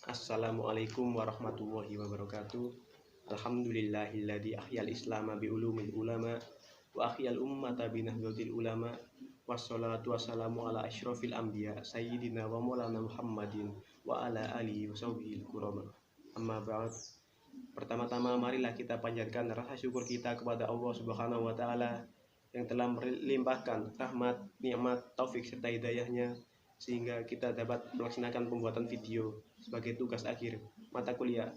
Assalamualaikum warahmatullahi wabarakatuh. Alhamdulillahilladzi ahyal islama bi ulumil ulama wa ahyal ummata bi nahdlatil ulama wassalatu wassalamu ala asyrafil anbiya sayyidina wa maulana Muhammadin wa ala alihi wa sahbihi kurama. Amma ba'd. Pertama-tama marilah kita panjatkan rasa syukur kita kepada Allah Subhanahu wa taala yang telah melimpahkan rahmat, nikmat, taufik serta hidayahnya sehingga kita dapat melaksanakan pembuatan video sebagai tugas akhir mata kuliah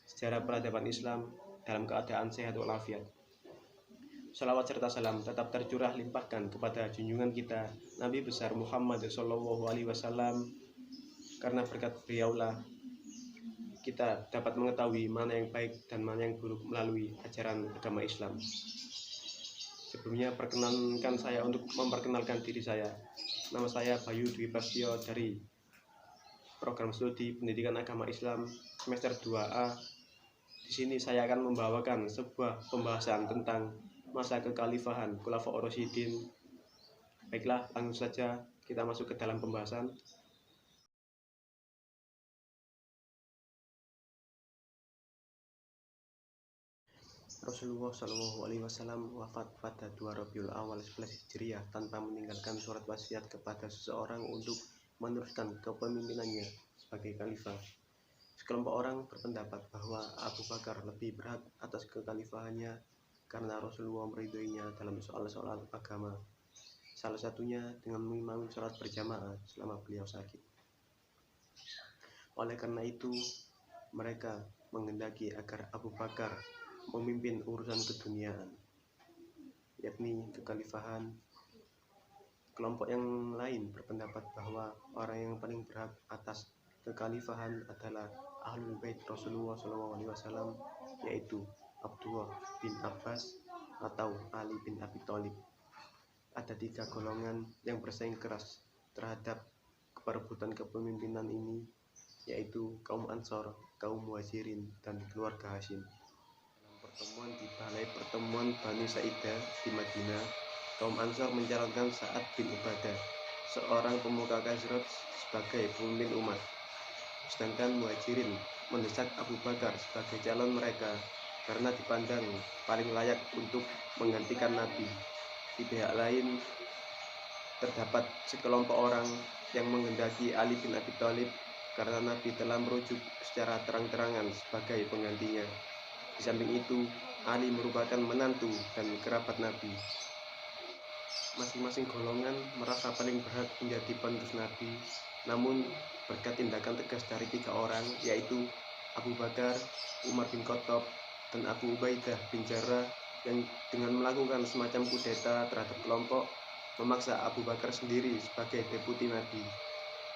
sejarah peradaban Islam dalam keadaan sehat walafiat. Salawat serta salam tetap tercurah limpahkan kepada junjungan kita Nabi besar Muhammad SAW, karena berkat beliaulah kita dapat mengetahui mana yang baik dan mana yang buruk melalui ajaran agama Islam. Sebelumnya perkenankan saya untuk memperkenalkan diri saya. Nama saya Bayu Dwi Prasetyo dari program studi Pendidikan Agama Islam semester 2A. Di sini saya akan membawakan sebuah pembahasan tentang masa kekhalifahan Khulafaur Rasyidin. Baiklah, langsung saja kita masuk ke dalam pembahasan. Rasulullah SAW wafat pada 2 Rabiul Awal 11 Hijriah tanpa meninggalkan surat wasiat kepada seseorang untuk meneruskan kepemimpinannya sebagai khalifah. Sekelompok orang berpendapat bahwa Abu Bakar lebih berhak atas kekhalifahannya karena Rasulullah meridhoinya dalam soal-soal agama, salah satunya dengan mengimami sholat berjamaah selama beliau sakit. Oleh karena itu, mereka menghendaki agar Abu Bakar memimpin urusan keduniaan, yakni kekhalifahan. Kelompok yang lain berpendapat bahwa orang yang paling berhak atas kekhalifahan adalah Ahlul Bait Rasulullah SAW, yaitu Abdullah bin Abbas atau Ali bin Abi Thalib. Ada 3 golongan yang bersaing keras terhadap perebutan kepemimpinan ini, yaitu kaum Ansor, kaum Muhajirin, dan keluarga Hashim. Pertemuan di balai pertemuan Bani Sa'idah di Madinah, kaum Ansar mencalonkan Sa'ad bin Ubadah, seorang pemuka Khazraj, sebagai pemimpin umat. Sedangkan Muhajirin mendesak Abu Bakar sebagai calon mereka karena dipandang paling layak untuk menggantikan Nabi. Di pihak lain, terdapat sekelompok orang yang menghendaki Ali bin Abi Thalib karena Nabi telah merujuk secara terang-terangan sebagai penggantinya. Di samping itu, Ali merupakan menantu dan kerabat Nabi. Masing-masing golongan merasa paling berhak menjadi penerus Nabi, namun berkat tindakan tegas dari 3 orang, yaitu Abu Bakar, Umar bin Khattab, dan Abu Ubaidah bin Jarrah, yang dengan melakukan semacam kudeta terhadap kelompok, memaksa Abu Bakar sendiri sebagai deputi Nabi.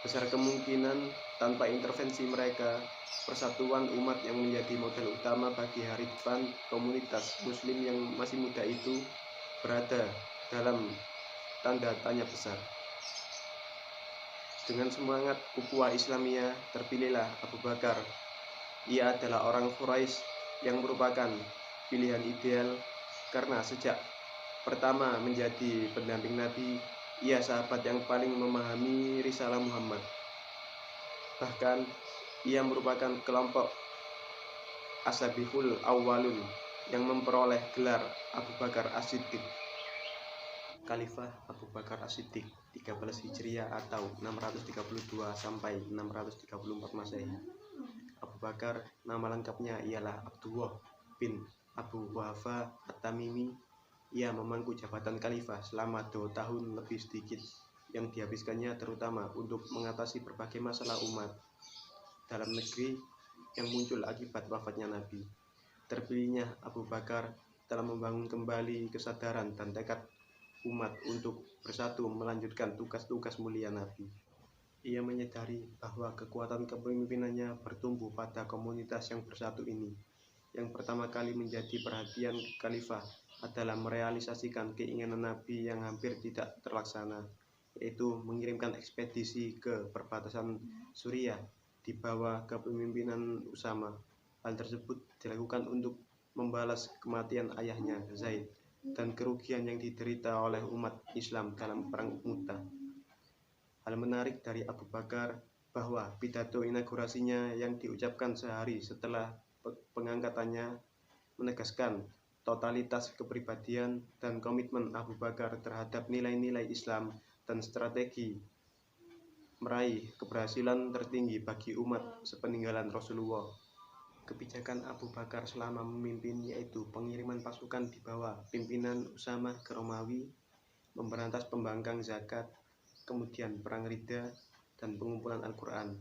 Besar kemungkinan tanpa intervensi mereka, persatuan umat yang menjadi modal utama bagi hari depan komunitas muslim yang masih muda itu berada dalam tanda tanya besar. Dengan semangat ukhuwah Islamiyah, terpilihlah Abu Bakar. Ia adalah orang Quraisy yang merupakan pilihan ideal karena sejak pertama menjadi pendamping Nabi, ia sahabat yang paling memahami risalah Muhammad. Bahkan ia merupakan kelompok As-Sabiqul Awwalun yang memperoleh gelar Abu Bakar As-Siddiq. Khalifah Abu Bakar As-Siddiq 13 Hijriah atau 632 sampai 634 Masehi. Abu Bakar nama lengkapnya ialah Abdullah bin Abu Quhafa At-Tamimi. Ia memangku jabatan khalifah selama 2 tahun lebih sedikit, yang dihabiskannya terutama untuk mengatasi berbagai masalah umat dalam negeri yang muncul akibat wafatnya Nabi. Terpilihnya Abu Bakar telah membangun kembali kesadaran dan tekad umat untuk bersatu melanjutkan tugas-tugas mulia Nabi. Ia menyadari bahwa kekuatan kepemimpinannya bertumbuh pada komunitas yang bersatu ini. Yang pertama kali menjadi perhatian khalifah adalah merealisasikan keinginan Nabi yang hampir tidak terlaksana, yaitu mengirimkan ekspedisi ke perbatasan Suriah di bawah kepemimpinan Usama. Hal tersebut dilakukan untuk membalas kematian ayahnya Zaid dan kerugian yang diderita oleh umat Islam dalam perang Mu'tah. Hal menarik dari Abu Bakar bahwa pidato inaugurasinya yang diucapkan sehari setelah pengangkatannya menegaskan totalitas kepribadian dan komitmen Abu Bakar terhadap nilai-nilai Islam dan strategi meraih keberhasilan tertinggi bagi umat sepeninggalan Rasulullah. Kebijakan Abu Bakar selama memimpin yaitu pengiriman pasukan di bawah pimpinan Usamah ke Romawi, memberantas pembangkang zakat, kemudian perang Ridha, dan pengumpulan Al-Quran,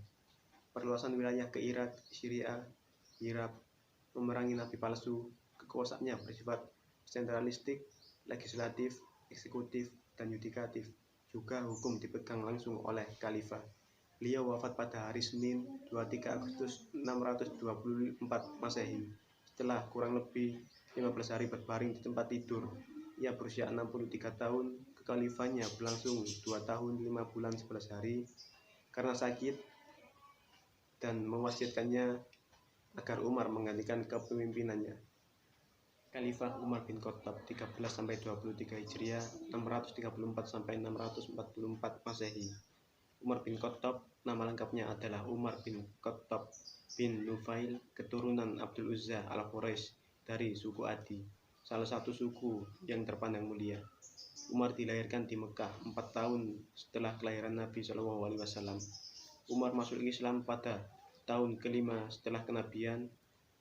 perluasan wilayah ke Irak, Syria, Irak, memerangi nabi palsu, kekuasaannya bersifat sentralistik, legislatif, eksekutif, dan yudikatif. Juga hukum dipegang langsung oleh khalifah. Beliau wafat pada hari Senin 23 Agustus 624 Masehi setelah kurang lebih 15 hari berbaring di tempat tidur. Ia berusia 63 tahun, kekhalifahannya berlangsung 2 tahun 5 bulan 11 hari karena sakit, dan mewasiatkannya agar Umar menggantikan kepemimpinannya. Khalifah Umar bin Khattab 13-23 Hijriah 634-644 Masehi. Umar bin Khattab, nama lengkapnya adalah Umar bin Khattab bin Nufail, keturunan Abdul Uzza al-Quraisy dari suku Adi, salah satu suku yang terpandang mulia. Umar dilahirkan di Mekah 4 tahun setelah kelahiran Nabi SAW. Umar masuk Islam pada tahun kelima setelah kenabian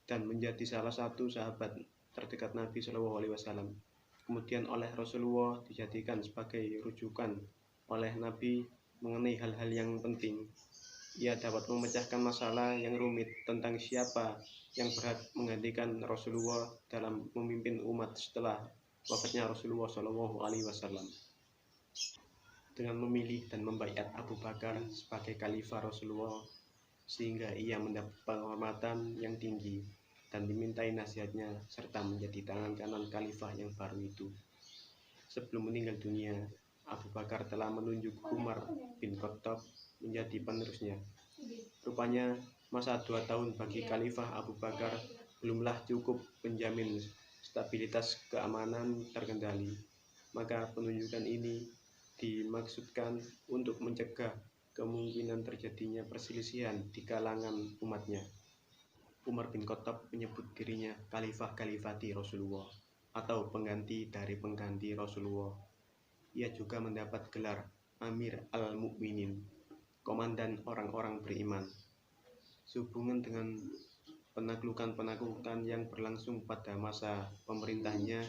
dan menjadi salah satu sahabat terdekat Nabi SAW. Kemudian oleh Rasulullah dijadikan sebagai rujukan oleh Nabi mengenai hal-hal yang penting. Ia dapat memecahkan masalah yang rumit tentang siapa yang berhak menggantikan Rasulullah dalam memimpin umat setelah wafatnya Rasulullah SAW. Dengan memilih dan membaiat Abu Bakar sebagai khalifah Rasulullah, sehingga ia mendapat penghormatan yang tinggi dan dimintai nasihatnya serta menjadi tangan kanan khalifah yang baru itu. Sebelum meninggal dunia, Abu Bakar telah menunjuk Umar bin Khattab menjadi penerusnya. Rupanya masa 2 tahun bagi khalifah Abu Bakar belumlah cukup menjamin stabilitas keamanan terkendali. Maka penunjukan ini dimaksudkan untuk mencegah kemungkinan terjadinya perselisihan di kalangan umatnya. Umar bin Khattab menyebut dirinya Khalifati Rasulullah atau pengganti dari pengganti Rasulullah. Ia juga mendapat gelar Amir al-Mu'minin, komandan orang-orang beriman. Sehubungan dengan penaklukan-penaklukan yang berlangsung pada masa pemerintahnya,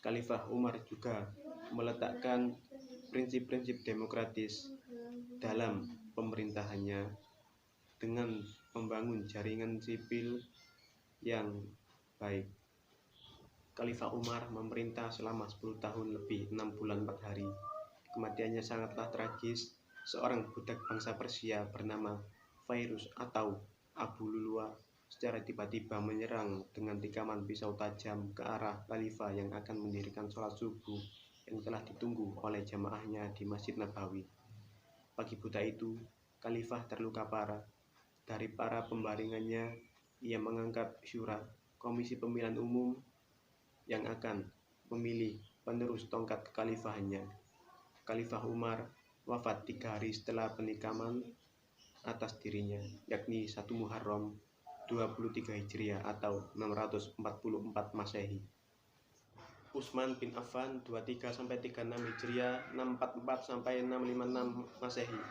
Khalifah Umar juga meletakkan prinsip-prinsip demokratis dalam pemerintahannya dengan membangun jaringan sipil yang baik. Khalifah Umar memerintah selama 10 tahun lebih 6 bulan 4 hari. Kematiannya sangatlah tragis. Seorang budak bangsa Persia bernama Fairuz atau Abu Lulua secara tiba-tiba menyerang dengan tikaman pisau tajam ke arah khalifah yang akan mendirikan sholat subuh yang telah ditunggu oleh jamaahnya di Masjid Nabawi. Pagi buta itu, khalifah terluka parah. Dari para pembaringannya, ia mengangkat syura, komisi pemilihan umum yang akan memilih penerus tongkat kekhalifahannya. Khalifah Umar wafat 3 hari setelah penikaman atas dirinya, yakni 1 Muharram 23 Hijriah atau 644 Masehi. Utsman bin Affan 23-36 Hijriah 644-656 Masehi.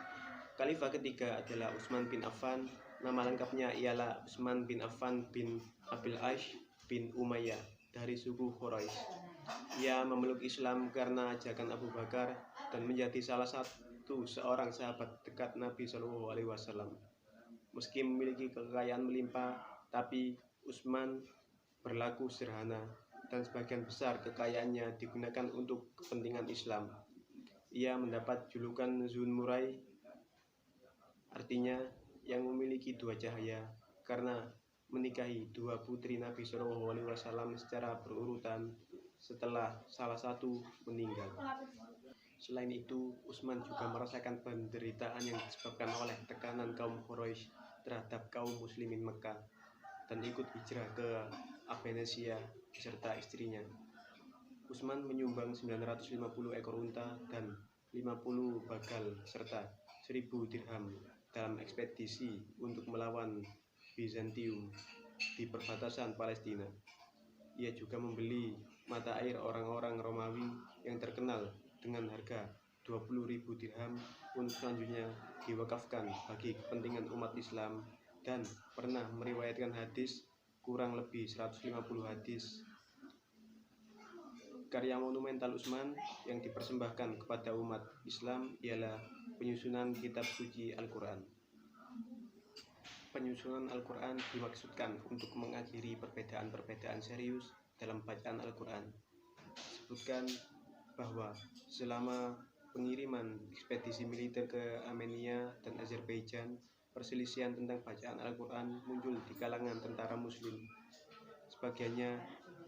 Khalifah ketiga adalah Utsman bin Affan. Nama lengkapnya ialah Utsman bin Affan bin Abil Aish bin Umayyah dari suku Quraisy. Ia memeluk Islam karena ajakan Abu Bakar dan menjadi salah satu seorang sahabat dekat Nabi SAW. Meski memiliki kekayaan melimpah, tapi Utsman berlaku sederhana dan sebagian besar kekayaannya digunakan untuk kepentingan Islam. Ia mendapat julukan Dzunnurai, artinya yang memiliki 2 cahaya, karena menikahi 2 putri Nabi SAW secara berurutan setelah salah satu meninggal. Selain itu, Utsman juga merasakan penderitaan yang disebabkan oleh tekanan kaum Quraisy terhadap kaum muslimin Mekah dan ikut hijrah ke Abyasinia beserta istrinya. Utsman menyumbang 950 ekor unta dan 50 bagal serta 1000 dirham dalam ekspedisi untuk melawan Bizantium di perbatasan Palestina. Ia juga membeli mata air orang-orang Romawi yang terkenal dengan harga 20.000 dirham untuk selanjutnya diwakafkan bagi kepentingan umat Islam, dan pernah meriwayatkan hadis kurang lebih 150 hadis. Karya monumental Utsman yang dipersembahkan kepada umat Islam ialah penyusunan kitab suci Al-Quran. Penyusunan Al-Quran dimaksudkan untuk mengakhiri perbedaan-perbedaan serius dalam bacaan Al-Quran. Disebutkan bahwa selama pengiriman ekspedisi militer ke Armenia dan Azerbaijan, perselisihan tentang bacaan Al-Quran muncul di kalangan tentara Muslim. Sebagiannya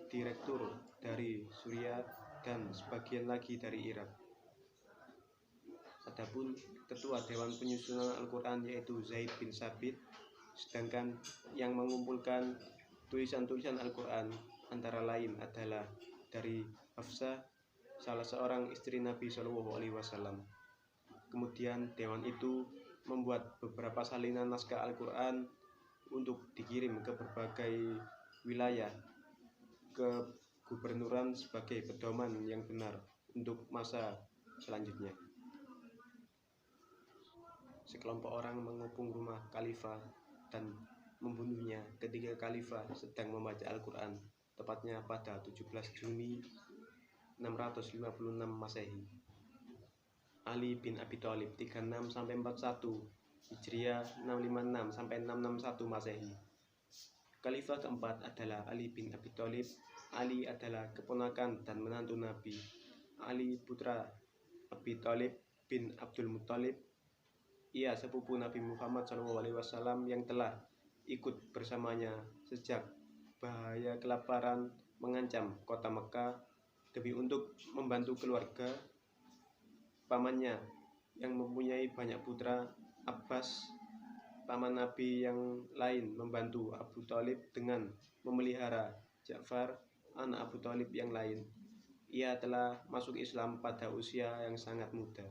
direktur dari Suriah dan sebagian lagi dari Irak. Adapun ketua Dewan Penyusunan Al-Quran yaitu Zaid bin Sabit, sedangkan yang mengumpulkan tulisan-tulisan Al-Quran antara lain adalah dari Hafsah, salah seorang istri Nabi Shallallahu Alaihi Wasallam. Kemudian dewan itu membuat beberapa salinan naskah Al-Quran untuk dikirim ke berbagai wilayah kegubernuran sebagai pedoman yang benar untuk masa selanjutnya. Sekelompok orang mengepung rumah khalifah dan membunuhnya ketika khalifah sedang membaca Al-Quran, tepatnya pada 17 Juni 656 Masehi. Ali bin Abi Thalib 36-41 Hijriah 656-661 Masehi. Khalifah keempat adalah Ali bin Abi Thalib. Ali adalah keponakan dan menantu Nabi. Ali putra Abi Thalib bin Abdul Muthalib. Ia sepupu Nabi Muhammad SAW yang telah ikut bersamanya sejak bahaya kelaparan mengancam kota Mekah. Demi untuk membantu keluarga pamannya yang mempunyai banyak putra, Abbas, paman Nabi yang lain membantu Abu Thalib dengan memelihara Ja'far, anak Abu Thalib yang lain. Ia telah masuk Islam pada usia yang sangat muda.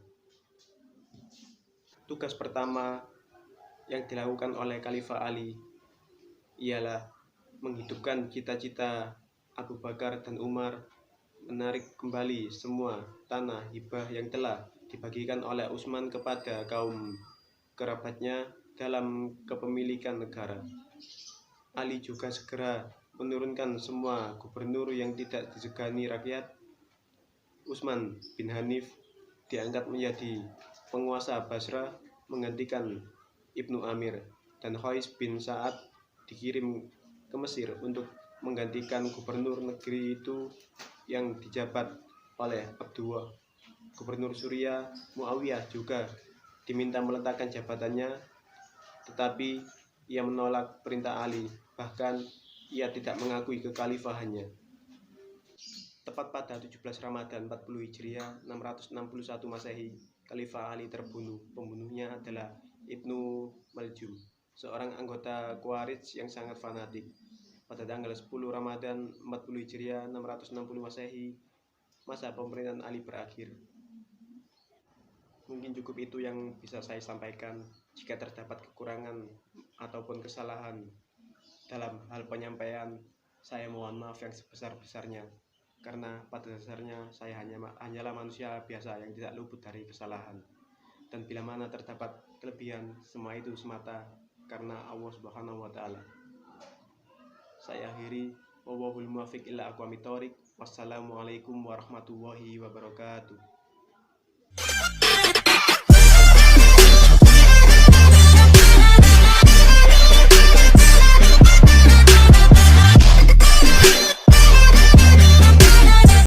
Tugas pertama yang dilakukan oleh Khalifah Ali ialah menghidupkan cita-cita Abu Bakar dan Umar, menarik kembali semua tanah hibah yang telah dibagikan oleh Utsman kepada kaum kerabatnya dalam kepemilikan negara. Ali juga segera menurunkan semua gubernur yang tidak disegani rakyat. Utsman bin Hanif diangkat menjadi penguasa Basra menggantikan Ibnu Amir, dan Qais bin Sa'ad dikirim ke Mesir untuk menggantikan gubernur negeri itu yang dijabat oleh Abdullah. Gubernur Suriah Muawiyah juga diminta meletakkan jabatannya, tetapi ia menolak perintah Ali, bahkan ia tidak mengakui kekhalifahannya. Tepat pada 17 Ramadan 40 Hijriah 661 Masehi, Khalifah Ali terbunuh. Pembunuhnya adalah Ibnu Maljum, seorang anggota Khawarij yang sangat fanatik. Pada tanggal 10 Ramadan 40 Hijriah 660 Masehi, masa pemerintahan Ali berakhir. Mungkin cukup itu yang bisa saya sampaikan. Jika terdapat kekurangan ataupun kesalahan dalam hal penyampaian, saya mohon maaf yang sebesar-besarnya. Karena pada dasarnya saya hanyalah manusia biasa yang tidak luput dari kesalahan. Dan bila mana terdapat kelebihan, semua itu semata karena Allah Subhanahu wa Ta'ala. Saya akhiri, wallahul muwaffiq ila aqwamit thoriq. Wassalamualaikum warahmatullahi wabarakatuh.